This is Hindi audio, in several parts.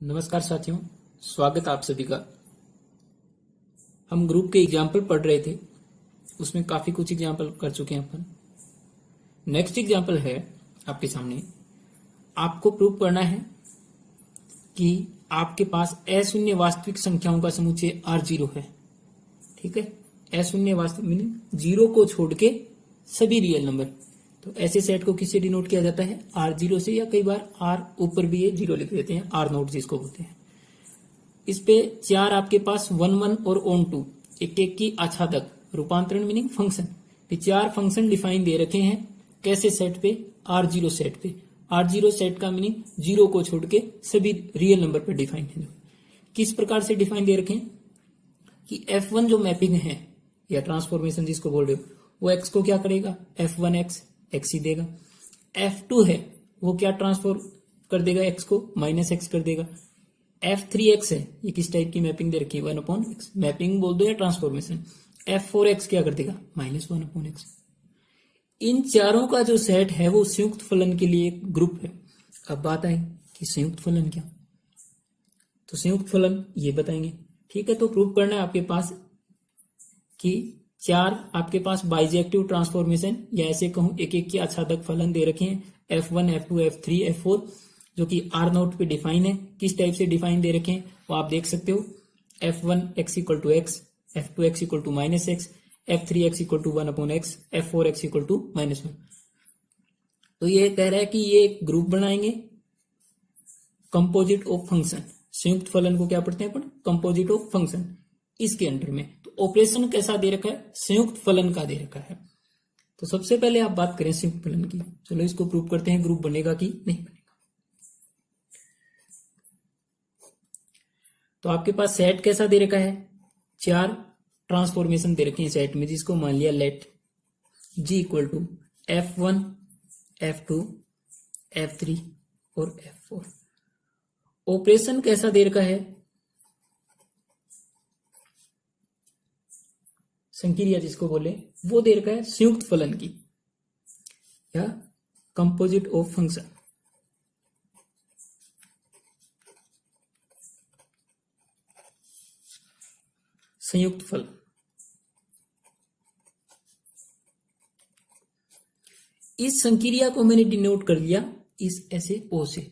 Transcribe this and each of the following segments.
नमस्कार साथियों, स्वागत आप सभी का। हम ग्रुप के एग्जाम्पल पढ़ रहे थे, उसमें काफी कुछ एग्जाम्पल कर चुके हैं अपन। नेक्स्ट एग्जाम्पल है आपके सामने। आपको प्रूव करना है कि आपके पास अशून्य वास्तविक संख्याओं का समुच्चय R0 है। ठीक है, अशून्य वास्तविक मीनिंग जीरो को छोड़ के सभी रियल नंबर। तो ऐसे सेट को किससे डिनोट किया जाता है? R0 से, या कई बार R ऊपर भी ये जीरो लिख देते हैं, R0 जिसको बोलते हैं। इस पे चार आपके पास 1 1 और ऑन 2 एक एक की आच्छादक रूपांतरण मीनिंग फंक्शन, ये चार फंक्शन डिफाइन दे रखे हैं। कैसे सेट पे? R0 सेट पे। R0 सेट का मीनिंग जीरो को छोड़ के सभी रियल नंबर पे डिफाइन है। किस प्रकार से डिफाइन दे रखे हैं कि F1 जो मैपिंग है या ट्रांसफॉर्मेशन जिसको बोल रहे हो, वो x को क्या करेगा? F1x x ही देगा। F2 है वो क्या ट्रांसफॉर्म कर देगा? x को -x कर देगा। F3x है, ये किस टाइप की मैपिंग दे रखी है? 1/x मैपिंग बोल दो या ट्रांसफॉर्मेशन। F4x क्या कर देगा? -1/x। इन चारों का जो सेट है वो संयुक्त फलन के लिए एक ग्रुप है। अब बात आई कि संयुक्त फलन क्या, तो संयुक्त फलन ये बताएंगे। ठीक है, तो प्रूव करना है आपके पास कि चार आपके पास बाइजेक्टिव ट्रांसफॉर्मेशन, या ऐसे कहूं एक एक के आच्छादक फलन दे रखे हैं, F1 F2 F3 F4, जो कि R0 पे डिफाइन है। किस टाइप से डिफाइन दे रखे हैं वो आप देख सकते हो। F1 x equal to x, F2 x equal to -x, F3 x equal to 1/x, F4 x equal to -1। तो ये कह रहा है कि ये एक ग्रुप बनाएंगे कंपोजिट ऑफ फंक्शन। संयुक्त फलन को क्या पढ़ते हैं अपन? Composite of function. इसके अंडर में तो ऑपरेशन कैसा दे रखा है? संयुक्त फलन का दे रखा है। तो सबसे पहले आप बात करें संयुक्त फलन की। चलो इसको प्रूव करते हैं, ग्रुप बनेगा कि नहीं बनेगा। तो आपके पास सेट कैसा दे रखा है? चार ट्रांसफॉर्मेशन दे रखे हैं सेट में, जिसको मान लिया late G equal to F1 F2 F3 और F4। ऑपरेशन कैसा दे रखा है? संक्रिया जिसको बोले वो दे रखा है संयुक्त फलन की, या कंपोजिट ऑफ फंक्शन। संयुक्त फलन इस संक्रिया को मैंने डिनोट कर लिया इस ऐसे ओ से।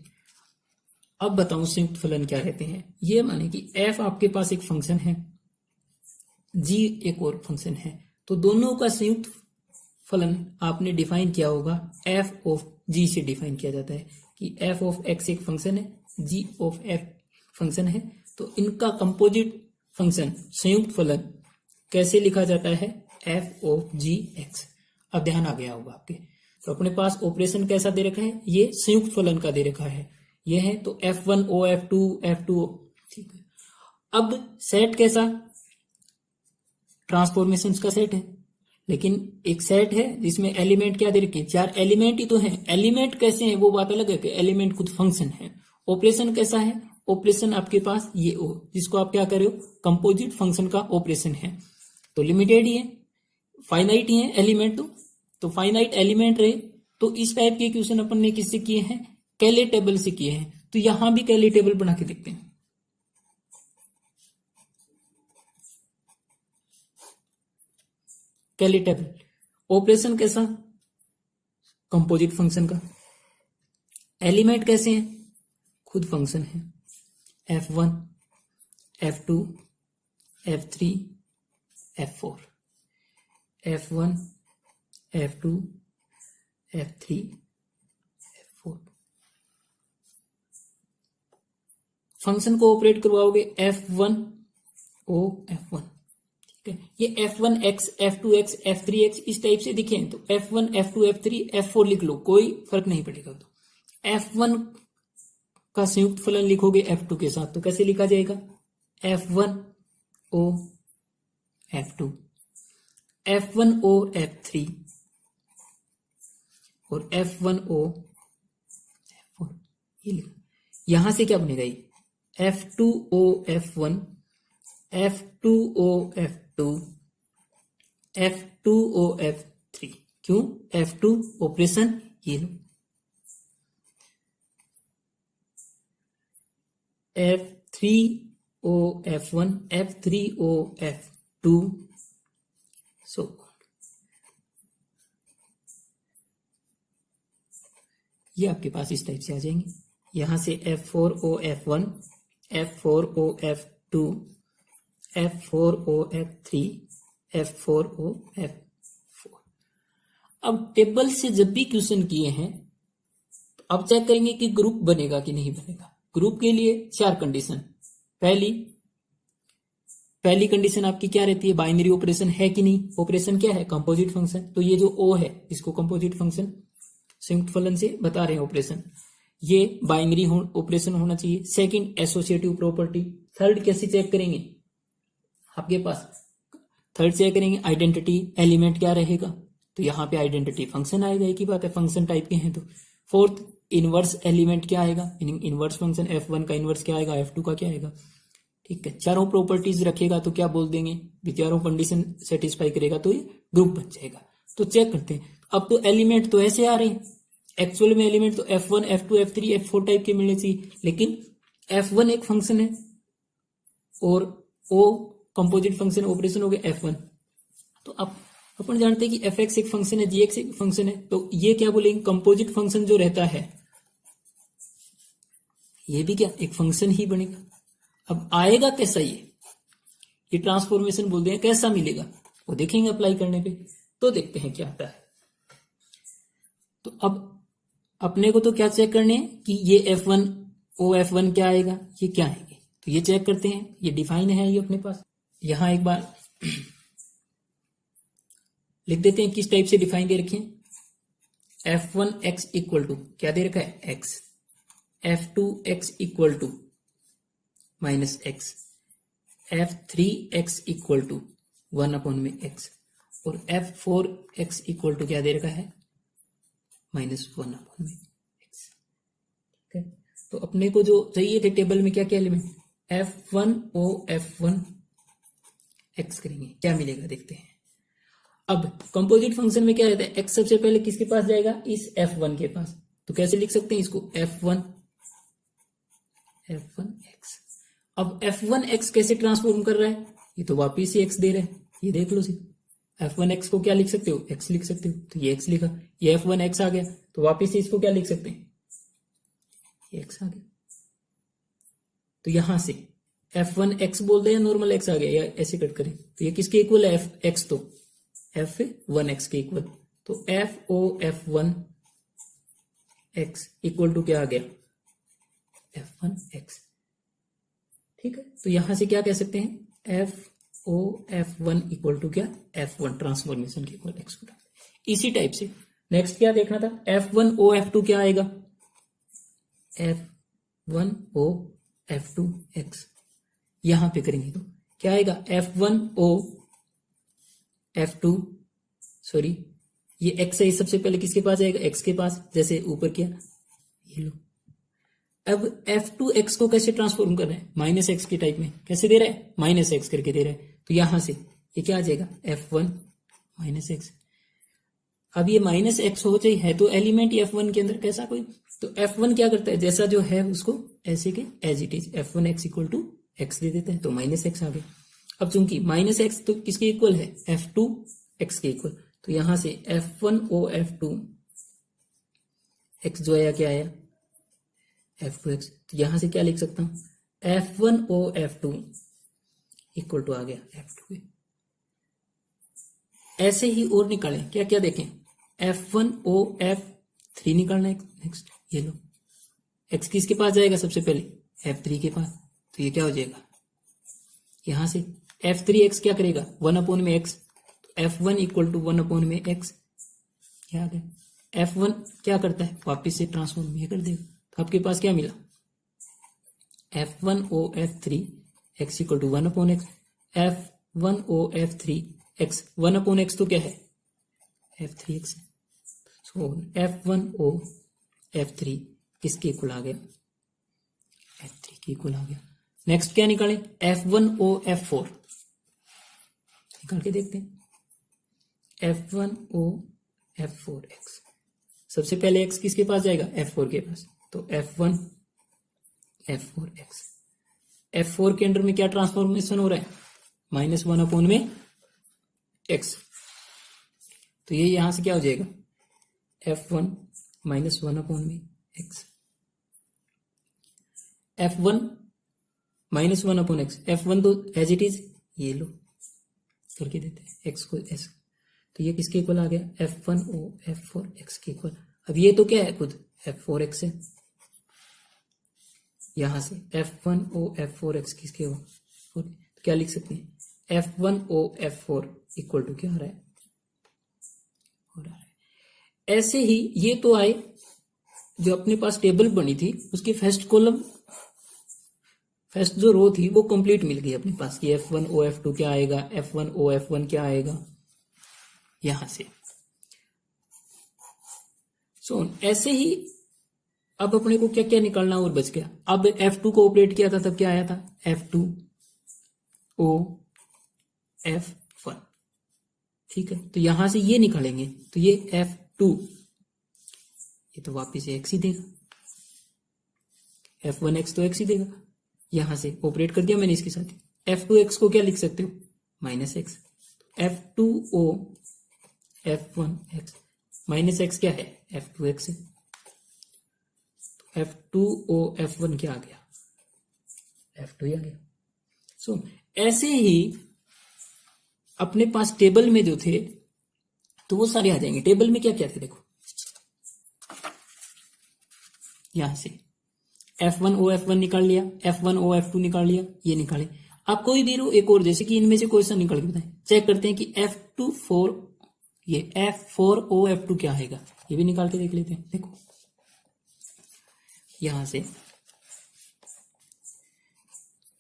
अब बताऊं संयुक्त फलन क्या रहते हैं। ये माने कि f आपके पास एक फंक्शन है, g एक और फंक्शन है, तो दोनों का संयुक्त फलन आपने डिफाइन किया होगा f ऑफ g से डिफाइन किया जाता है कि f ऑफ x एक फंक्शन है, g ऑफ f फंक्शन है। तो इनका कंपोजिट फंक्शन संयुक्त फलन कैसे लिखा जाता है? f of g x। अब ध्यान आ गया होगा आपके। तो अपने पास ऑपरेशन कैसा दे रखा है? ये संयुक्त फलन का दे रखा है, ये है तो F1 O F2 F2 O। ठीक है, अब सेट कैसा? ट्रांसफॉर्मेशंस का सेट है, लेकिन एक सेट है जिसमें एलिमेंट क्या दे रखे? चार एलिमेंट ही तो है। एलिमेंट कैसे हैं वो बात अलग है कि एलिमेंट खुद फंक्शन है। ऑपरेशन कैसा है? ऑपरेशन आपके पास ये ओ, जिसको आप क्या कर रहे हो? कंपोजिट फंक्शन का ऑपरेशन है। तो लिमिटेड ही है, फाइनाइट ही है एलिमेंट। तो फाइनाइट एलिमेंट रहे तो इस टाइप के क्वेश्चन अपन ने किससे किए हैं? कैले टेबल से किए हैं। तो यहां भी कैले टेबल बना के देखते हैं। कैले टेबल ऑपरेशन कैसा? कंपोजिट फंक्शन का। एलिमेंट कैसे हैं? खुद फंक्शन है। F1 F2 F3 F4, F1 F2 F3 F4। Function को ऑपरेट करवाओगे F1 O F1। ठीक है, ये F1x F2x F3x इस टाइप से दिखे तो F1 F2 F3 F4 लिख लो, कोई फर्क नहीं पड़ेगा। तो F1 का संयुक्त फलन लिखोगे F2 के साथ, तो कैसे लिखा जाएगा? F1 O F2 F1 O F3 और F1 O F4। ये लिखो। यहां से क्या बनेगा? ये F2 O F1 F2 O F2 F2 O F3। क्यों? F2 ऑपरेशन ये लो। F3OF1, F3OF2, सो ये आपके पास इस टाइप से आ जाएंगे। यहां से F4OF1, F4OF2, F4OF3, F4OF4। अब टेबल से जब भी क्वेश्चन किए हैं तो अब चेक करेंगे कि ग्रुप बनेगा कि नहीं बनेगा। ग्रुप के लिए 4 कंडीशन। पहली कंडीशन आपकी क्या रहती है, बाइनरी ऑपरेशन है कि नहीं। ऑपरेशन क्या है, कंपोजिट फंक्शन। तो ये जो ओ है इसको कंपोजिट फंक्शन संयुक्त फलन से बता रहे हैं ऑपरेशन, ये बाइनरी ऑपरेशन होना चाहिए। Second, associative property. थर्ड कैसे चेक करेंगे, आपके पास थर्ड चेक करेंगे आइडेंटिटी एलिमेंट क्या रहेगा, तो यहां पे आइडेंटिटी फंक्शन आएगा, एक ही बात है, फंक्शन टाइप के हैं। तो फोर्थ, इनवर्स एलिमेंट क्या आएगा, इनवर्स फंक्शन F1 का इनवर्स क्या आएगा, F2 का क्या आएगा। ठीक है, चारों प्रॉपर्टीज रखेगा तो क्या बोल देंगे, चारों कंडीशन सेटिस्फाई करेगा तो ये ग्रुप बन जाएगा। तो चेक करते हैं। अब तो एलिमेंट तो ऐसे आ रहे हैं, एक्चुअल में एलिमेंट तो F1, F2, F3, F4 type के मिलने चाहिए, लेकिन F1 एक फंक्शन है और O कंपोजिट फंक्शन ऑपरेशन हो गया F1। तो अब अपन जानते हैं कि fx एक फंक्शन है, gx एक फंक्शन है, तो ये क्या बोलेंगे, कंपोजिट फंक्शन जो रहता है ये भी क्या एक फंक्शन ही बनेगा। अब आएगा कैसा, ये ट्रांसफॉर्मेशन बोलते हैं, कैसा मिलेगा वो देखेंगे अप्लाई करने पे। तो देखते हैं क्या आता है। तो अब अपने को तो क्या चेक करने हैं कि ये F1 OF1 क्या आएगा, ये क्या आएंगे, तो ये चेक करते हैं। ये डिफाइन है ये अपने पास, यहां एक बार लिख देते हैं किस टाइप से डिफाइन दे रखे हैं। F1x इक्वल टू क्या दे रखा है, x। F2x equal to minus x, F3x equal to 1/x और F4x इक्वल टू क्या दे रखा है, -1/x। ठीक है, तो अपने को जो चाहिए थे टेबल में क्या क्या एलिमेंट, F1OF1 x करेंगे, क्या मिलेगा देखते हैं। अब कंपोजिट फंक्शन में क्या रहता है, x सबसे पहले किसके पास जाएगा, इस F1 के पास। तो कैसे लिख सकते हैं इसको, F1x। अब F1x कैसे ट्रांसफॉर्म कर रहा है, ये तो वापिस ही x दे रहा है, ये देख लो सी। F1x को क्या लिख सकते हो, x लिख सकते हो, तो ये x लिखा, ये F1x आ गया, तो वापिस से इसको क्या लिख सकते हैं, ये x आ गया। तो यहां से F1x बोल दे या नॉर्मल x आ गया, या ऐसे कट करें तो ये किसके इक्वल है, x तो F1x के इक्वल। तो F0F1x इक्वल टू क्या आ गया, F1x। ठीक है, तो यहां से क्या कह सकते हैं, F0F1 इक्वल टू क्या, F1 ट्रांसफॉर्मेशन के इक्वल x को। इसी टाइप से नेक्स्ट क्या देखना था, F1OF2 क्या आएगा, F1OF2x। यहां पे करेंगे तो क्या आएगा, F1OF2 सॉरी ये x है, सबसे पहले किसके पास जाएगा, x के पास, जैसे ऊपर किया ये लो। अब F2x को कैसे ट्रांसफॉर्म कर रहे हैं, -x के टाइप में कैसे दे रहा है, -x करके दे रहा है। तो यहां से ये क्या आ जाएगा, F1 -x। अब ये -x हो चाहिए है तो एलिमेंट F1 के अंदर कैसा कोई, तो F1 क्या करता है, जैसा जो है उसको ऐसे के as it is, F1x equal to x दे देते हैं, तो -x आ गया। अब चूंकि -x तो किसके इक्वल है, F2x के इक्वल, तो यहां से F1OF2 x जो आया क्या आया, F2x। तो यहां से क्या लिख सकता हूं, F1OF2 इक्वल टू आ गया F2। ऐसे ही और निकालें, क्या क्या देखें, F1OF3 निकालना है नेक्स्ट, ये लो x किसके पास जाएगा सबसे पहले, F3 के पास, तो ये क्या हो जाएगा, यहां से F3x क्या करेगा, 1/x, तो F1 इक्वल टू 1/x क्या आ गया। F1 क्या करता है, वापिस से ट्रांसफॉर्म ये कर देगा, तो आपके पास क्या मिला, F1OF3 x equal to 1/x, F1OF3 x 1/x तो क्या है, F3x। सो F1OF3 किसके इक्वल आ गया, F3 के इक्वल आ गया। नेक्स्ट क्या निकालें, F1OF4 निकाल के देखते हैं, F1OF4x। सबसे पहले x किसके पास जाएगा, F4 के पास, तो F1F4x F4 के अंडर में क्या ट्रांसफॉर्मेशन हो रहा है, -1 में x, तो ये यहां से क्या हो जाएगा F1 -1 में x, F1 -1 F1 तो एज इट इज ये लो करके देते हैं x को s, तो ये किसके इक्वल आ गया F1O F4 x के इक्वल। अब ये तो क्या है खुद F4 x है, यहां से F1O F4 x किसके हो, तो क्या लिख सकते हैं F1O F4 इक्वल टू क्या हो रहा है। ऐसे ही ये तो आए जो अपने पास टेबल बनी थी उसकी फर्स्ट कॉलम, फर्स्ट जो रो थी वो कंप्लीट मिल गई अपने पास कि F1O F2 क्या आएगा, F1O F1 क्या आएगा यहां से। ऐसे ही अब अपने को क्या क्या निकालना और बच गया। अब F2 को ऑपरेट किया था तब क्या आया था F2O F1, ठीक है, तो यहां से ये निकालेंगे तो ये F2 ये तो वापिस x ही देगा, F1x तो x ही देगा, यहां से ऑपरेट कर दिया मैंने इसके साथ। F2x को क्या लिख सकते हो -x, F2O F1x -x क्या है F2x है, तो F2O F1 क्या आ गया F2 आ गया। ऐसे ही अपने पास टेबल में जो थे तो वो सारे आ जाएंगे। टेबल में क्या क्या थे देखो, यहां से F1O F1 निकाल लिया, F1O F2 निकाल लिया, ये निकाले। आप कोई भी रो एक और, जैसे कि इनमें से कोई सा निकाल के बताएं, चेक करते हैं कि ये F4O F2 क्या आएगा, ये भी निकाल के देख लेते हैं। देखो यहां से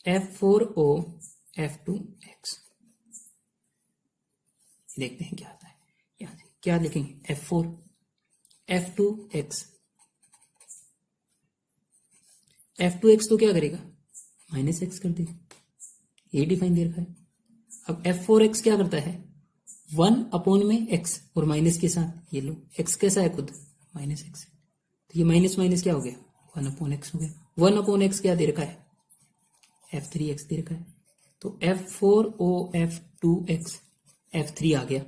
F4O F2x देखते हैं क्या आता है। यहां से क्या लिखेंगे F4 F2x, F2x तो क्या करेगा -x कर देगा, ये डिफाइन दे रखा है। अब F4x क्या करता है 1 में x और माइनस के साथ ये लो, x कैसा है खुद -x, तो ये माइनस माइनस क्या हो गया 1/x हो गया। 1/x क्या दे रखा है F3x दे रखा है, तो F4O F2x F3 आ गया।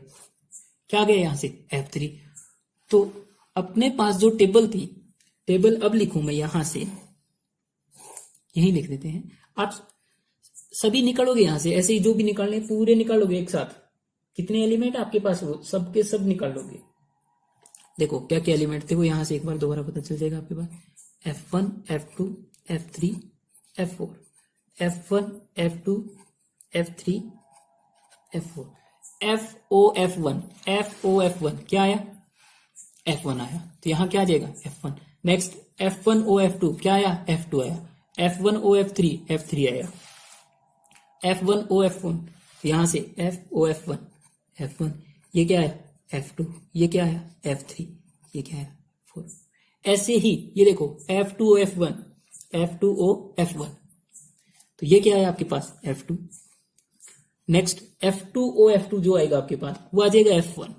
क्या आ गया यहां से F3। तो अपने पास जो टेबल थी, टेबल अब लिखूं मैं यहां से, यही लिख देते हैं। आप सभी निकालोगे यहां से, ऐसे ही जो भी निकालने पूरे निकालोगे एक साथ, कितने एलिमेंट आपके पास वो सब के सब निकाल लोगे। देखो क्या क्या एलिमेंट थे वो यहां से एक बार दोबारा पता चल जाएगा आपके पास F1 F2 F3 F4 F1 F2 F3 F4 FO F1 क्या आया F1 आया, तो यहां क्या आ जाएगा F1। नेक्स्ट F1O F2 क्या आया F2 आया, F1O F3 F3 आया, F1O F1 यहां से FO F1 ये क्या है F2, ये क्या है F3, ये क्या है 4। ऐसे ही ये देखो F2O F1 तो ये क्या है आपके पास F2। नेक्स्ट F2O F2 जो आएगा आपके पास वो आ जाएगा F1।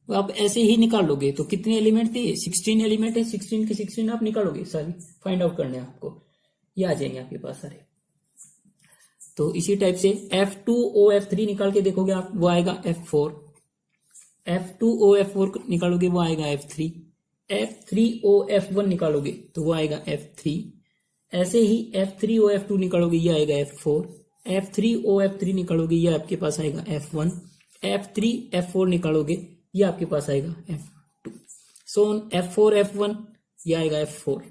तो आप ऐसे ही निकाल लोगे, तो कितने एलिमेंट थे 16 एलिमेंट है, 16 के 16 आप निकालोगे, सारी फाइंड आउट करने हैं आपको, ये आ जाएंगे आपके पास सारे। तो इसी टाइप से F2O F3 निकाल के देखोगे आप, वो आएगा F4, F2O F4 निकालोगे वो आएगा F3, F3O F1 निकालोगे तो वो आएगा F3, ऐसे ही F3O F2 निकालोगे ये आएगा F4, F3O F3 निकालोगे ये आपके पास आएगा F1, F3 F4 निकालोगे ये आपके पास आएगा F2। सो F4 F1 ये आएगा F4।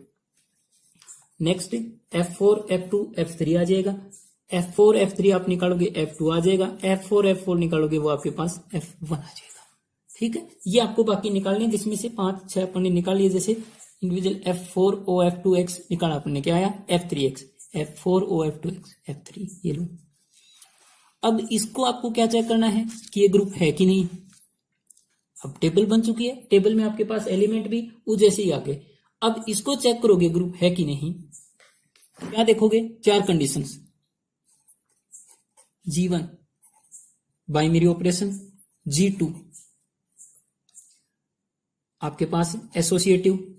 Next F4 F2 F3 आ जाएगा, F4 F3 आप निकालोगे F2 आ जाएगा, F4 F4 निकालोगे वो आपके पास F1 आ जाएगा। ठीक है, ये आपको बाकी निकालने, जिसमें से 5-6 अपन ने निकाल लिए। जैसे इंडिविजुअल F4O F2x निकाला अपन ने, क्या आया F3x, F4O F2x F3, ये लो। अब इसको आपको क्या चेक करना है कि ये ग्रुप है कि नहीं। अब टेबल बन चुकी है, टेबल में आपके पास एलिमेंट भी वो जैसे ही आ गए। अब इसको चेक करोगे ग्रुप है कि नहीं, क्या देखोगे 4 conditions. G1 binary operation, G2 आपके पास एसोसिएटिव,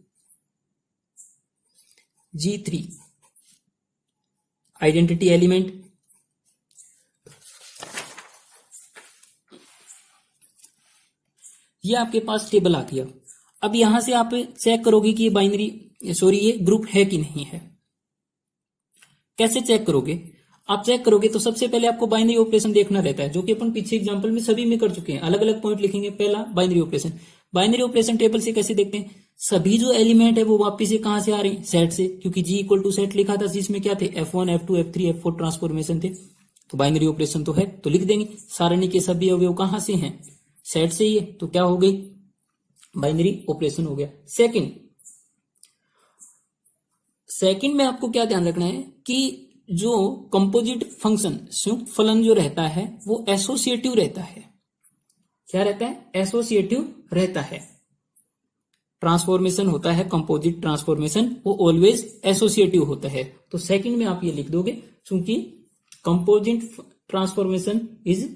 G3 आइडेंटिटी एलिमेंट, ये आपके पास टेबल आ गया। अब यहां से आप चेक करोगे कि ये बाइनरी ये ग्रुप है कि नहीं है। कैसे चेक करोगे? आप चेक करोगे तो सबसे पहले आपको बाइनरी ऑपरेशन देखना रहता है, जो कि अपन पीछे एग्जांपल में सभी में कर चुके हैं। अलग अलग पॉइंट लिखेंगे। पहला binary operation. Binary operation table से कैसे देखते हैं? सभी जो एलिमेंट है वो वापिस से कहां से आ रहे हैं? सेट से, क्योंकि जी इक्वल टू सेट लिखा था जिसमें क्या थे? F1 F2 F3 F4 transformation थे। तो बाइनरी ऑपरेशन तो है, तो लिख देंगे सारणी के सभी अवयव कहां से हैं? सेट से ही है, तो क्या हो गई? बाइनरी ऑपरेशन हो गया। सेकंड में आपको क्या ध्यान रखना है कि जो कंपोजिट फंक्शन संयुक्त फलन जो रहता है वो एसोसिएटिव रहता है। क्या रहता है? एसोसिएटिव रहता है। ट्रांसफॉर्मेशन होता है कंपोजिट ट्रांसफॉर्मेशन, वो ऑलवेज एसोसिएटिव होता है। तो सेकंड में आप ये लिख दोगे, क्योंकि कंपोजिट ट्रांसफॉर्मेशन इज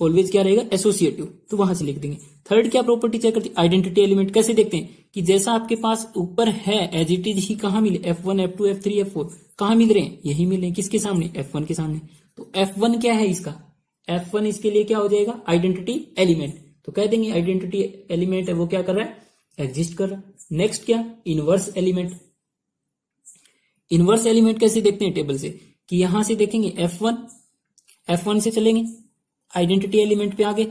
ऑलवेज क्या रहेगा? एसोसिएटिव, तो वहां से लिख देंगे। थर्ड क्या प्रॉपर्टी चेक करती है? Identity element. कैसे देखते हैं कि जैसा आपके पास ऊपर है एज इट इज ही कहां मिले? F1 F2 F3 F4 कहां मिल रहे हैं? यही मिले। किसके सामने? F1 के सामने। तो F1 क्या है इसका? F1 इसके लिए क्या हो जाएगा? Identity element. तो कह देंगे आइडेंटिटी एलिमेंट है वो क्या कर रहा है? एग्जिस्ट कर रहा है। नेक्स्ट क्या? Inverse element. इनवर्स एलिमेंट कैसे देखते हैं टेबल से? कि यहां से देखेंगे F1 से चलेंगे, आइडेंटिटी एलिमेंट पे आगे,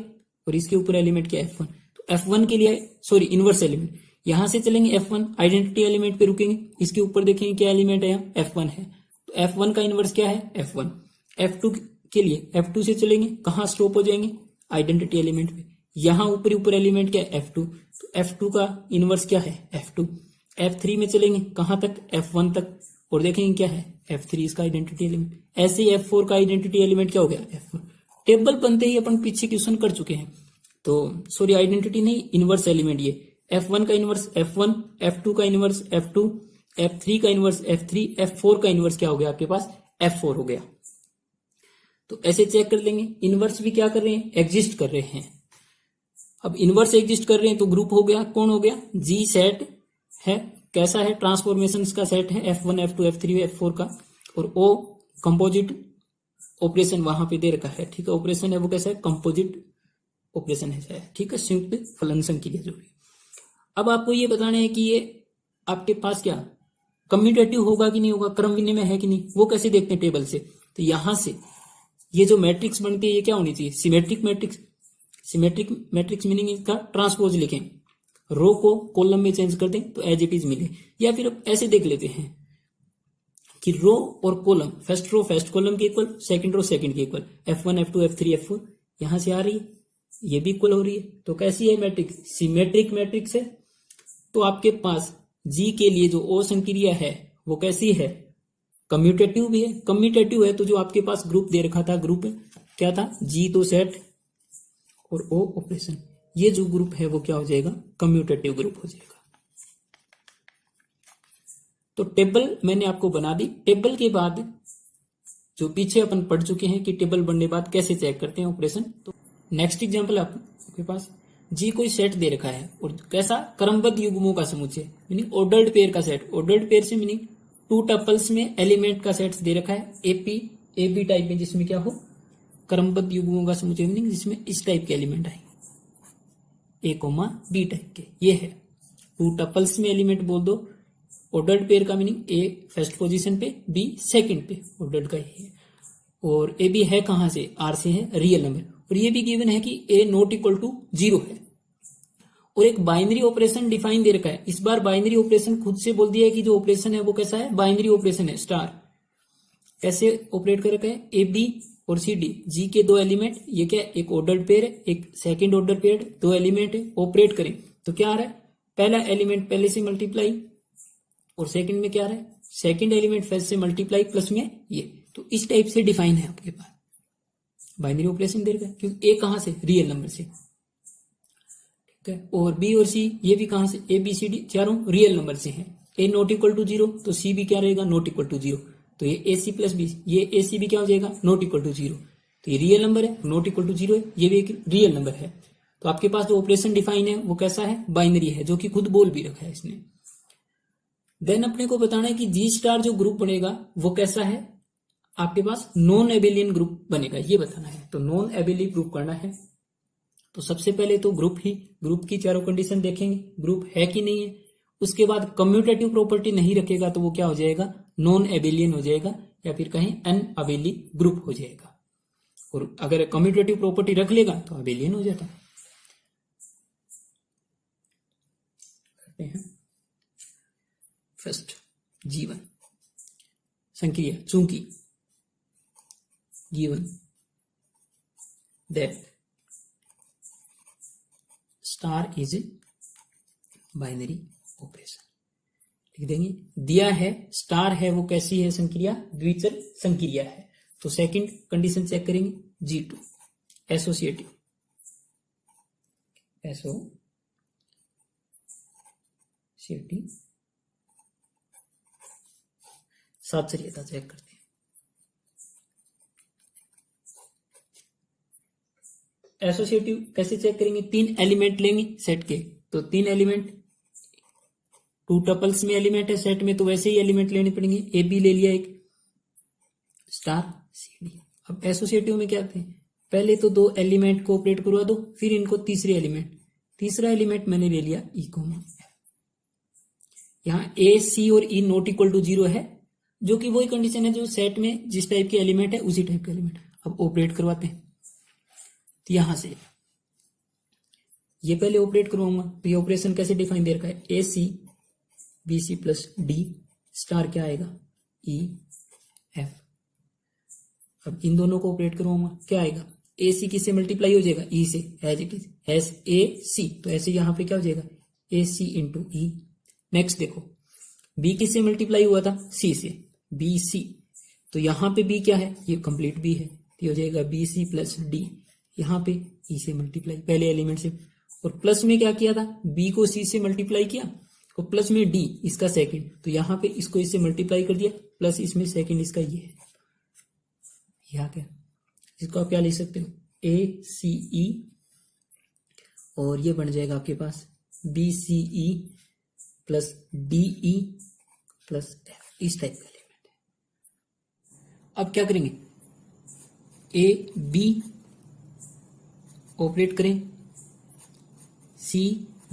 और इसके ऊपर एलिमेंट क्या? F1। तो F1 के लिए इनवर्स एलिमेंट, यहां से चलेंगे F1, आइडेंटिटी एलिमेंट पे रुकेंगे, इसके ऊपर देखेंगे क्या एलिमेंट है? यहाँ F1 है। तो F1 का इनवर्स क्या है? F1। F2 के लिए F2 से चलेंगे, कहां स्टॉप हो जाएंगे? आइडेंटिटी एलिमेंट पे। यहां ऊपर एलिमेंट क्या है? F2। तो F2 का इनवर्स क्या है? F2। F3 में चलेंगे, कहां तक? F1 तक, और देखेंगे क्या है? F3 इसका आइडेंटिटी एलिमेंट। ऐसे ही F4 का आइडेंटिटी एलिमेंट क्या हो गया? F4। टेबल बनते ही अपन पीछे क्वेश्चन कर चुके हैं। तो आइडेंटिटी नहीं, इनवर्स एलिमेंट। ये F1 का इनवर्स F1, F2 का इनवर्स F2, F3 का इनवर्स F3, F4 का इनवर्स क्या हो गया आपके पास? F4 हो गया। तो ऐसे चेक कर लेंगे। इनवर्स भी क्या कर रहे हैं? एग्जिस्ट कर रहे हैं। अब इनवर्स एग्जिस्ट कर रहे हैं तो ग्रुप हो गया। कौन हो गया? जी सेट है। कैसा है? ट्रांसफॉर्मेशन का सेट है, F1 F2 F3 F4 का। और ओ कंपोजिट ऑपरेशन वहां पे दे रखा है। ठीक है, ऑपरेशन है वो कैसा है? कंपोजिट ऑपरेशन है। ठीक है, संयुक्त फलन संक्रिया जो भी। अब आपको ये बताना है कि ये आपके पास क्या कम्यूटेटिव होगा कि नहीं होगा, क्रम विनिमय है कि नहीं, वो कैसे देखते हैं टेबल से? तो यहां से ये जो मैट्रिक्स बनती है ये क्या होनी चाहिए? Symmetric matrix. Symmetric matrix meaning इसका ट्रांसपोज लिखें, रो को कॉलम में चेंज कर दें तो एज इट इज मिले। या फिर ऐसे देख लेते हैं कि रो और column, first row first column के इक्वल, सेकंड रो सेकंड के equal, F1 F2 F3 F4 यहां से आ रही है, ये भी इक्वल हो रही है। तो कैसी है मैट्रिक्स? सिमेट्रिक मैट्रिक्स है। तो आपके पास जी के लिए जो ओ संक्रिया है वो कैसी है? कम्यूटेटिव भी है। कम्यूटेटिव है तो जो आपके पास ग्रुप दे रखा था, ग्रुप क्या था? जी तो सेट और ओ ऑपरेशन, ये जो ग्रुप है वो क्या हो जाएगा? कम्यूटेटिव ग्रुप हो जाएगा। तो टेबल मैंने आपको बना दी। टेबल के बाद जो पीछे अपन पढ़ चुके हैं कि टेबल बनने बाद कैसे चेक करते हैं ऑपरेशन। तो नेक्स्ट एग्जांपल आपके पास जी कोई सेट दे रखा है और कैसा? क्रमबद्ध युग्मों का समुच्चय, मीनिंग ऑर्डर्ड पेयर का सेट। ऑर्डर्ड पेयर से मीनिंग टू टपल्स में एलिमेंट का सेट दे रखा है, ए बी टाइप में, जिसमें क्या हो? क्रमबद्ध युग्मों का समुच्चय, मीनिंग जिसमें इस टाइप के एलिमेंट आएंगे, A, B टाइप के। ये है टू टपल्स में एलिमेंट बोल दो। ऑर्डर्ड पेयर का मीनिंग ए फर्स्ट पोजीशन पे, बी सेकंड पे, ऑर्डर्ड का ये है। और ए बी है कहां से? आर से है, रियल नंबर। और ये भी गिवन है कि ए नॉट इक्वल टू 0 है। और एक बाइनरी ऑपरेशन डिफाइन दे रखा है। इस बार बाइनरी ऑपरेशन खुद से बोल दिया है कि जो ऑपरेशन है वो कैसा है? बाइनरी ऑपरेशन है। स्टार कैसे ऑपरेट कर रखा है? ए बी और सी डी, जी के दो एलिमेंट, ये क्या? एक ऑर्डर्ड पेयर है, एक सेकंड ऑर्डर पेयर, दो एलिमेंट है, ऑपरेट करें तो क्या आ रहा है? पहला एलिमेंट पहले से मल्टीप्लाई, और सेकंड में क्या आ रहा है? सेकंड एलिमेंट फर्स्ट से मल्टीप्लाई प्लस में ये। तो इस टाइप से डिफाइन है आपके पास बाइनरी ऑपरेशन दे रखा है, क्योंकि ए कहां से? रियल नंबर से। ठीक है, और बी और सी ये भी कहां से? ए बी सी डी चारों रियल नंबर से हैं। ए नॉट इक्वल टू 0 तो सी भी क्या रहेगा? Not equal to 0। तो ये ए सी प्लस बी, ये ए सी भी क्या हो जाएगा? Not equal to 0। तो ये रियल नंबर है, नॉट इक्वल टू 0 है, ये भी एक रियल नंबर है। तो आपके पास जो ऑपरेशन डिफाइन है वो कैसा है? बाइनरी है, जो कि खुद बोल भी रखा है इसने। देन अपने को बताना है कि जी स्टार जो ग्रुप बनेगा वो कैसा है, आपके पास नॉन एबेलियन ग्रुप बनेगा, ये बताना है। तो नॉन एबेलियन ग्रुप करना है। तो सबसे पहले तो ग्रुप की चारों कंडीशन देखेंगे, ग्रुप है कि नहीं है। उसके बाद कम्यूटेटिव प्रॉपर्टी नहीं रखेगा तो वो क्या हो जाएगा, नॉन एबेलियन हो जाएगा, या फिर कहीं अनअबेली ग्रुप हो जाएगा। और अगर कम्यूटेटिव प्रॉपर्टी रख लेगा तो अबेलियन हो जाता है। फर्स्ट जीवन संक्रिया, चूंकि given that star is a binary operation, लिख देंगे। दिया है स्टार है वो कैसी है संक्रिया, द्विचर संक्रिया है। तो सेकंड कंडीशन चेक करेंगे, G2 एसोसिएटिव, साचर्यता चेक करते हैं। एसोसिएटिव कैसे चेक करेंगे, 3 एलिमेंट लेंगे सेट के, तो 3 एलिमेंट 2 टपल्स में एलिमेंट है सेट में, तो वैसे ही एलिमेंट लेने पड़ेंगे। ए बी ले लिया एक, स्टार सी डी। अब एसोसिएटिव में क्या करते हैं, पहले तो 2 एलिमेंट को ऑपरेट करवा दो, फिर इनको तीसरा एलिमेंट मैंने ले लिया ई कोमा। यहाँ ए सी और ई नॉट इक्वल टू 0 है, जो कि वही कंडीशन है जो सेट में जिस टाइप के एलिमेंट है उसी टाइप के एलिमेंट। अब ऑपरेट करवाते हैं, तो यहां से ये पहले ऑपरेट करवाऊंगा। तो ये ऑपरेशन कैसे डिफाइन दे रखा है, A C B C plus D star क्या आएगा, ई एफ। अब इन दोनों को ऑपरेट करवाऊंगा, क्या आएगा, ए सी किससे मल्टीप्लाई हो जाएगा, ई से, as it is as A C. तो ऐसे यहां पे क्या हो जाएगा, A C into E. Next देखो, बी किससे मल्टीप्लाई हुआ था, सी से, बी सी। तो यहां पे बी क्या है, ये कंप्लीट बी है, तो ये हो जाएगा बी सी प्लस डी। यहां पे ई से मल्टीप्लाई पहले एलिमेंट से, और प्लस में क्या किया था, बी को सी से मल्टीप्लाई किया, और प्लस में डी इसका सेकंड, तो यहां पे इसको इससे मल्टीप्लाई कर दिया, प्लस इसमें सेकंड इसका ये है। यहां क्या, इसको आप क्या लिख सकते हो, ए सी ई, और ये बन जाएगा आपके पास B C E plus D E plus F, इस टाइप का एलिमेंट है। अब क्या करेंगे, ए बी ऑपरेट करें, सी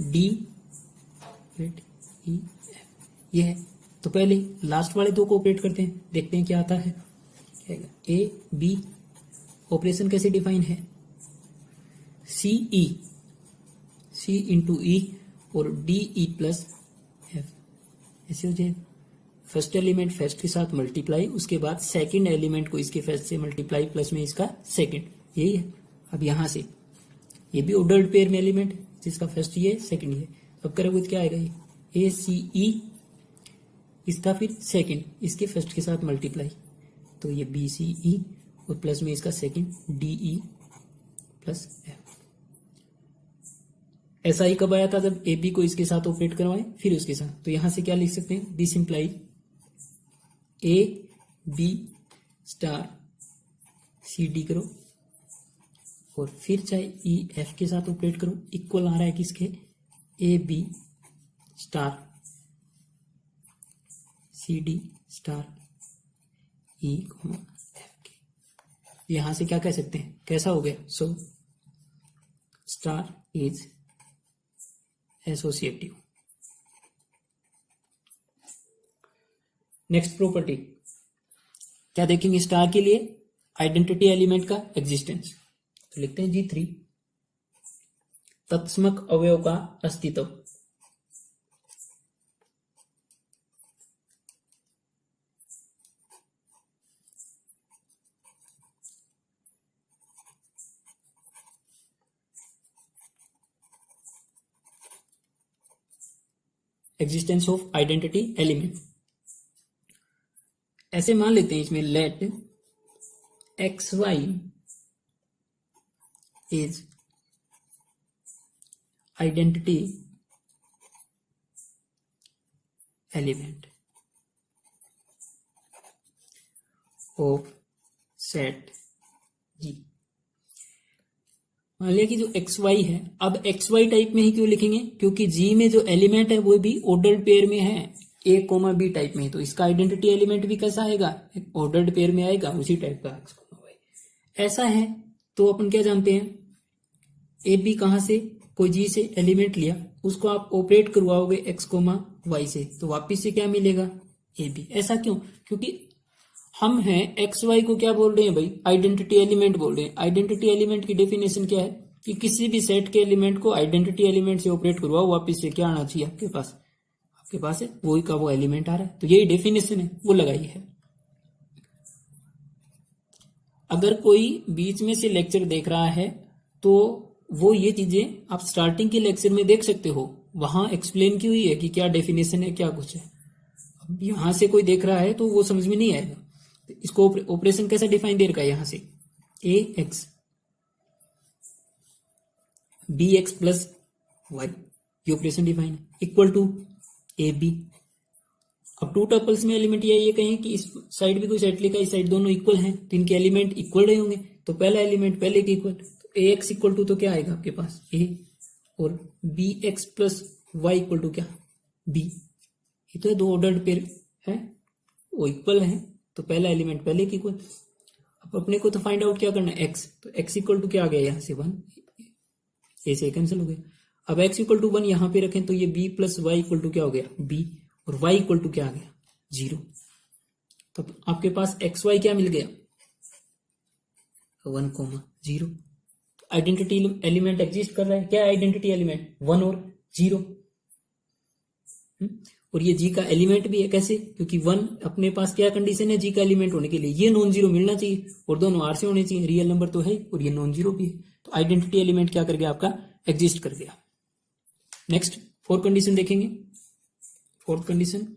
डी ई एफ, ये है। तो पहले लास्ट वाले 2 को ऑपरेट करते हैं, देखते हैं क्या आता है। ए बी ऑपरेशन कैसे डिफाइन है, सी ई, सी इंटू ई और डी ई प्लस एफ, ऐसे हो जाएगा। फर्स्ट एलिमेंट फर्स्ट के साथ मल्टीप्लाई, उसके बाद सेकंड एलिमेंट को इसके फर्स्ट से मल्टीप्लाई, प्लस में इसका सेकंड, यही है। अब यहां से ये भी ऑर्डर्ड पेयर में एलिमेंट, जिसका फर्स्ट ये सेकंड ये। अब करोगे तो क्या आएगा, ये ए सी ई, इसका फिर सेकंड इसके फर्स्ट के साथ मल्टीप्लाई, तो ये बी सी ई और प्लस में इसका second D E plus F. ऐसा ही कब आया था, जब ए बी को इसके साथ ऑपरेट करवाएं फिर उसके साथ। तो यहां से क्या लिख सकते हैं, this imply a B star C D करो, और फिर चाहे ई एफ के साथ ऑपरेट करो, इक्वल आ रहा है किसके, a B star C D star e f के। यहां से क्या कह सकते हैं, कैसा हो गया, so star is associative. Next property क्या देखेंगे, स्टार के लिए आइडेंटिटी एलिमेंट का एग्जिस्टेंस। तो लिखते हैं G3 तत्समक अवयव का अस्तित्व। एग्जिस्टेंस ऑफ आइडेंटिटी एलिमेंट, ऐसे मान लेते हैं इसमें let X Y is identity element of set G. मान लिया कि जो एक्स वाई है, अब एक्स वाई टाइप में ही क्यों लिखेंगे, क्योंकि जी में जो एलिमेंट है वो भी ऑर्डर्ड पेयर में है, ए कोमा बी टाइप में है, तो इसका आइडेंटिटी एलिमेंट भी कैसा आएगा, एक ऑर्डर्ड पेयर में आएगा, उसी टाइप का एक्स कोमा वाई। ऐसा है तो अपन क्या जानते हैं, ए बी कहां से, कोई जी से एलिमेंट लिया, उसको आप ऑपरेट करवाओगे एक्स कोमा वाई से, तो वापिस से क्या मिलेगा, ए बी। ऐसा क्यों, क्योंकि हम हैं एक्स वाई को क्या बोल रहे हैं भाई, आइडेंटिटी एलिमेंट बोल रहे हैं। आइडेंटिटी एलिमेंट की डेफिनेशन क्या है कि किसी भी सेट के एलिमेंट को आइडेंटिटी एलिमेंट से ऑपरेट करवाओ, वापिस से क्या आना चाहिए आपके पास है वही का वो एलिमेंट आ रहा है, तो यही डेफिनेशन है, वो लगाई है। अगर कोई बीच में से लेक्चर देख रहा है तो वो ये चीजें आप स्टार्टिंग के लेक्चर में देख सकते हो, वहां एक्सप्लेन की हुई है कि क्या डेफिनेशन है, क्या कुछ है। अब यहां से कोई देख रहा है तो वो समझ में नहीं आएगा। तो इसको ऑपरेशन कैसे डिफाइन दे रखा है, यहां से A X B x plus Y, ये ऑपरेशन डिफाइन है, इक्वल टू ए बी। अब टू टपल्स में एलिमेंट ये कहें कि इस साइड भी कोई सेट लिखा, इस साइड दोनों इक्वल हैं, तो इनके एलिमेंट इक्वल रहे होंगे, तो पहला एलिमेंट पहले के इक्वल, तो ए एक्स इक्वल टू तो क्या आएगा आपके पास ए, और b x plus Y equal to क्या बी। ये तो दो ऑर्डर्ड पेयर है, वो इक्वल है, तो पहला एलिमेंट पहले के इक्वल। अब अपने को तो फाइंड आउट क्या करना है, एक्स, तो एक्स इक्वल टू क्या आ गया यहाँ से 1, ए से कैंसिल हो गया। अब एक्स इक्वल टू 1 यहां पे रखें तो ये b plus Y equal to क्या हो गया बी, और y इक्वल टू क्या आ गया 0। तो आपके पास एक्स वाई क्या मिल गया 1,0। आइडेंटिटी एलिमेंट एग्जिस्ट कर रहा है, क्या आइडेंटिटी एलिमेंट 1 और 0। और ये जी का एलिमेंट भी है, कैसे, क्योंकि 1 अपने पास क्या कंडीशन है जी का एलिमेंट होने के लिए, ये नॉन जीरो मिलना चाहिए और दोनों आर से होने चाहिए, रियल नंबर तो है और ये नॉन जीरो भी है, तो आइडेंटिटी एलिमेंट क्या कर गया आपका एग्जिस्ट कर गया। नेक्स्ट फोर्थ कंडीशन देखेंगे। फोर्थ कंडीशन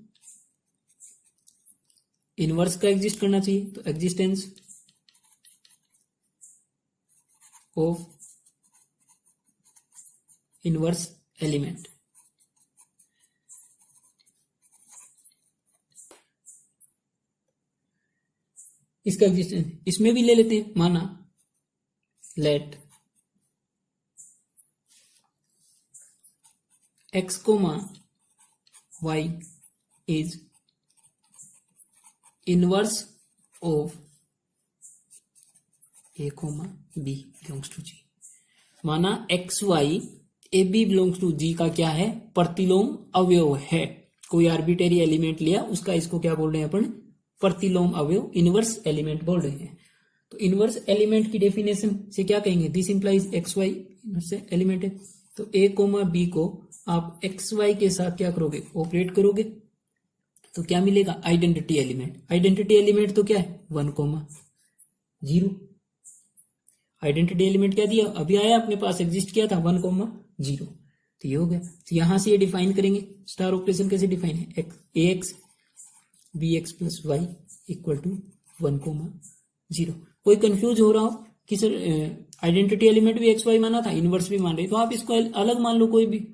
इनवर्स का एग्जिस्ट करना चाहिए, तो एग्जिस्टेंस ऑफ इनवर्स एलिमेंट। इसका एग्जिस्टेंस इसमें भी ले लेते हैं, माना let x comma y is inverse of a comma b belongs to g। माना X Y A B belongs to G का क्या है प्रतिलोम अवयव है, कोई आर्बिटरी एलिमेंट लिया उसका, इसको क्या बोल रहे हैं अपन प्रतिलोम अवयव, इनवर्स एलिमेंट बोल रहे हैं। तो इनवर्स एलिमेंट की डेफिनेशन से क्या कहेंगे, this implies x y inverse element है, तो ए कोमा बी को आप एक्स वाई के साथ क्या करोगे ऑपरेट करोगे, तो क्या मिलेगा आइडेंटिटी एलिमेंट। आइडेंटिटी एलिमेंट तो क्या है 1,0। आइडेंटिटी एलिमेंट क्या दिया अभी आया अपने पास, एग्जिस्ट किया था 1,0, तो ये हो गया। तो यहां से ये डिफाइन करेंगे, स्टार ऑपरेशन कैसे डिफाइन है, A X B x plus Y equal to 1,0। कोई कंफ्यूज हो रहा हो कि सर आइडेंटिटी एलिमेंट भी एक्स वाई माना था, इनवर्स भी मान रहे, तो आप इसको अलग मान लो, कोई भी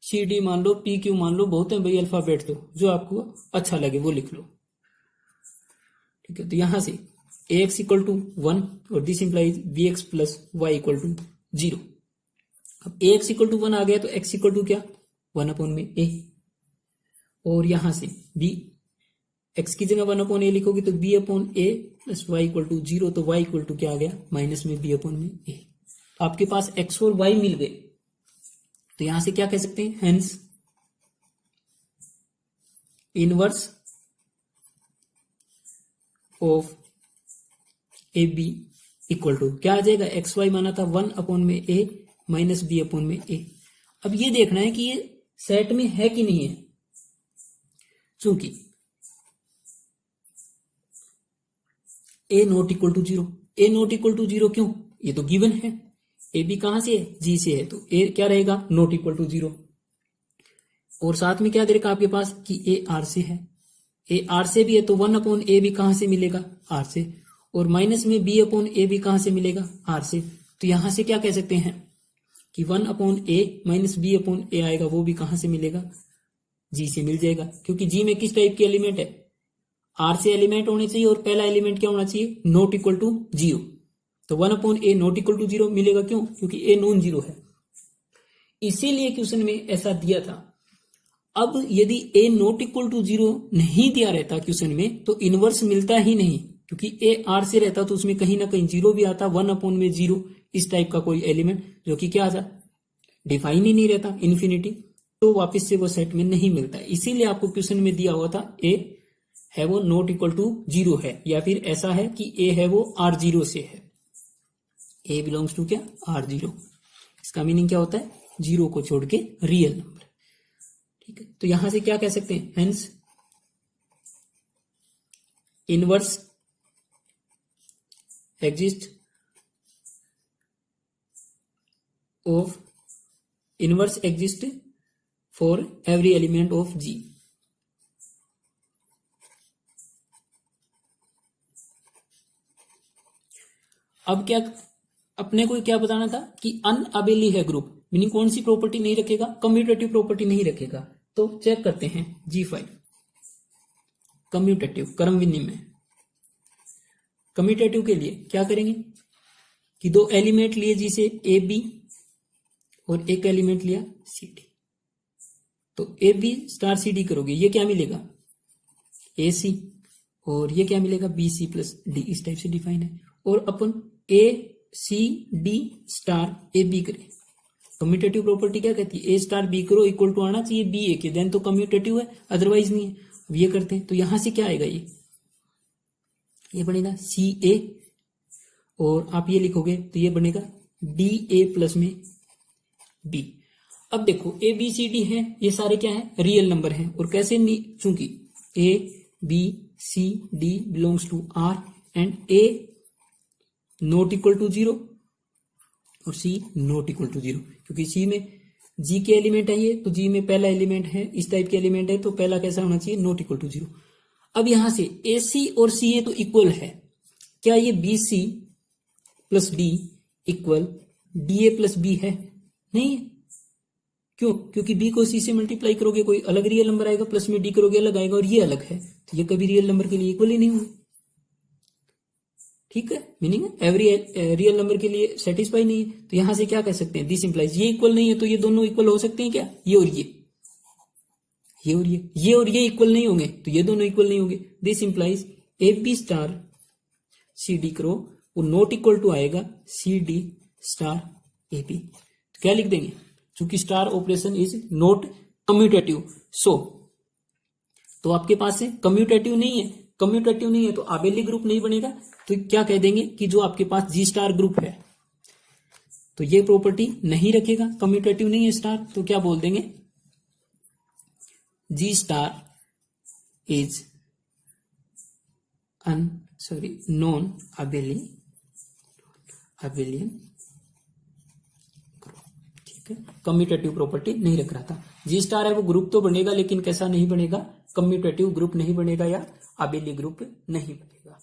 सी डी मान लो, पी क्यू मान लो, बहुत है भाई अल्फाबेट, तो जो आपको अच्छा लगे वो लिख लो, ठीक है। तो यहां से ए एक्स इक्वल टू 1 और this implies b x plus Y equal to 0। अब ए एक्स इक्वल टू 1 आ गया तो एक्स इक्वल टू क्या 1/a, और यहां से बी एक्स की जगह 1/a लिखोगे तो b/a plus Y equal to 0, तो y इक्वल टू क्या आ गया माइनस में b/a। आपके पास x और y मिल गए, तो यहां से क्या कह सकते हैं, hence inverse of a b equal to क्या आ जाएगा, एक्स वाई माना था 1/a माइनस b/a। अब ये देखना है कि ये सेट में है कि नहीं है, चूंकि a not equal to 0, a not equal to 0 क्यों, ये तो गिवन है, ए बी कहां से है जी से है, तो ए क्या रहेगा नॉट इक्वल टू 0, और साथ में क्या दे रखा आपके पास कि ए आर से है, ए आर से भी है तो 1/a भी कहां से मिलेगा आर से, और माइनस में b/a भी कहां से मिलेगा आर से। तो यहां से क्या कह सकते हैं कि 1/a माइनस b/a आएगा, वो भी कहां से मिलेगा जी से मिल जाएगा, क्योंकि जी में किस टाइप के एलिमेंट है आर से एलिमेंट होने चाहिए, और पहला एलिमेंट क्या होना चाहिए नॉट इक्वल टू 0, तो 1/a नॉट इक्वल टू 0 मिलेगा, क्यों, क्योंकि a नॉन जीरो है। इसीलिए क्वेश्चन में ऐसा दिया था। अब यदि ए नॉट इक्वल टू 0 नहीं दिया रहता क्वेश्चन में तो इनवर्स मिलता ही नहीं, क्योंकि ए आर से रहता तो उसमें कहीं ना कहीं 0 भी आता, 1/0 इस टाइप का कोई एलिमेंट जो कि क्या आता, डिफाइन ही नहीं रहता इन्फिनिटी, तो वापस से वो सेट में नहीं मिलता। इसीलिए आपको क्वेश्चन में दिया हुआ था ए है वो नॉट इक्वल टू 0 है, या फिर ऐसा है कि ए है वो R0 से है, ए बिलोंग्स टू क्या, R0। इसका मीनिंग क्या होता है, 0 को छोड़ के रियल नंबर। ठीक है, तो यहां से क्या कह सकते हैं, hence inverse exist of inverse exist for every element of G. अब क्या अपने को क्या बताना था कि अनअबेली है ग्रुप, मीनिंग कौन सी प्रॉपर्टी नहीं रखेगा, कम्यूटेटिव प्रॉपर्टी नहीं रखेगा। तो चेक करते हैं G5 कम्यूटेटिव क्रम विनिमय। कम्यूटेटिव के लिए क्या करेंगे कि दो एलिमेंट लिए जिसे ए बी और एक एलिमेंट लिया सी डी, तो a B star C d करोगे, ये क्या मिलेगा ए सी, और ये क्या मिलेगा बी सी प्लस डी, इस टाइप से डिफाइन है। और अपन A C D star A B करें, कम्यूटेटिव प्रॉपर्टी क्या कहती है, ए स्टार बी करो इक्वल टू आना चाहिए बी ए के, देन तो कम्यूटेटिव है, अदरवाइज नहीं है। अब ये करते हैं तो यहां से क्या आएगा, ये बनेगा सी ए, और आप ये लिखोगे तो ये बनेगा डी ए प्लस में बी। अब देखो ए बी सी डी है, ये सारे क्या है, रियल नंबर हैं, और कैसे नहीं, चूंकि a b c d belongs to R and a not equal to 0 और सी नॉट इक्वल टू 0, क्योंकि सी में जी के एलिमेंट है ये, तो जी में पहला एलिमेंट है, इस टाइप के एलिमेंट है, तो पहला कैसा होना चाहिए, नॉट इक्वल टू 0। अब यहां से ए सी और सी ए तो इक्वल है, क्या ये b C plus d equal d a plus b है, नहीं है। क्यों, क्योंकि बी को सी से मल्टीप्लाई करोगे कोई अलग रियल नंबर आएगा, प्लस में डी करोगे अलग आएगा, और ये अलग है, तो ये कभी रियल नंबर के लिए इक्वल ही नहीं होंगे। ठीक है, मीनिंग एवरी रियल नंबर के लिए सेटिस्फाई नहीं है। तो यहां से क्या कह सकते हैं, दिस इंप्लाइज ये इक्वल नहीं है, तो ये दोनों इक्वल हो सकते हैं क्या, ये और ये और ये इक्वल नहीं होंगे, तो ये दोनों इक्वल नहीं होंगे। This implies A B star C D करो, वो नॉट इक्वल टू आएगा C D star A B. तो क्या लिख देंगे, चूंकि star operation is not commutative, so तो आपके पास से कम्यूटेटिव नहीं है, तो आबेली ग्रुप नहीं बनेगा, तो क्या कह देंगे कि जो आपके पास जी स्टार ग्रुप है तो ये प्रॉपर्टी नहीं रखेगा, कम्यूटेटिव नहीं है स्टार, तो क्या बोल देंगे, G star is non abelian group. ठीक है, कम्यूटेटिव प्रॉपर्टी नहीं रख रहा था। जी स्टार है वो ग्रुप तो बनेगा, लेकिन कैसा नहीं बनेगा, कम्यूटेटिव ग्रुप नहीं बनेगा या अबेली ग्रुप नहीं बनेगा।